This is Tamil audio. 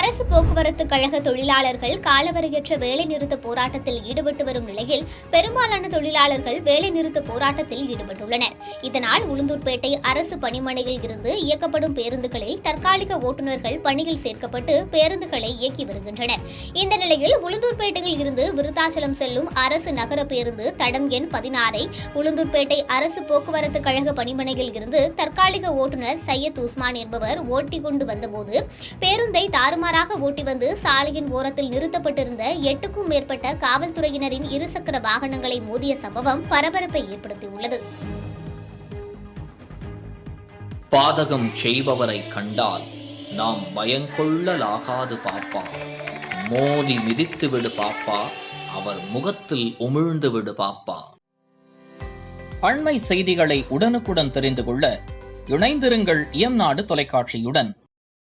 அரசு போக்குவரத்து கழக தொழிலாளர்கள் காலவரையற்ற வேலைநிறுத்த போராட்டத்தில் ஈடுபட்டு வரும் நிலையில் பெரும்பாலான தொழிலாளர்கள் வேலைநிறுத்த போராட்டத்தில் ஈடுபட்டுள்ளனர். இதனால் உளுந்தூர்பேட்டை அரசு பணிமனையில் இருந்து இயக்கப்படும் பேருந்துகளில் தற்காலிக ஓட்டுநர்கள் பணியில் சேர்க்கப்பட்டு பேருந்துகளை இயக்கி வருகின்றனர். இந்த நிலையில் உளுந்தூர்பேட்டையில் இருந்து விருத்தாச்சலம் செல்லும் அரசு நகர பேருந்து தடம் எண் 16 உளுந்தூர்பேட்டை அரசு போக்குவரத்து கழக பணிமனையில் இருந்து தற்காலிக ஓட்டுநர் சையத் உஸ்மான் என்பவர் ஓட்டிக் கொண்டு வந்தபோது பேருந்தை தாறுமாறாக ஓட்டி வந்து சாலையின் ஓரத்தில் நிறுத்தப்பட்டிருந்த 8க்கும் மேற்பட்ட காவல்துறையினரின் இருசக்கர வாகனங்களை மோதிய சம்பவம் பரபரப்பை ஏற்படுத்தியுள்ளது. பாதகம் செய்பவரை கண்டால் நாம் பயங்கொள்ளலாகாது பாப்பா, மோதி மிதித்து விடு பாப்பா, அவர் முகத்தில் உமிழ்ந்து விடு பாப்பா. அண்மை செய்திகளை உடனுக்குடன் தெரிந்து கொள்ள இணைந்திருங்கள் இயம்நாடு தொலைக்காட்சியுடன்.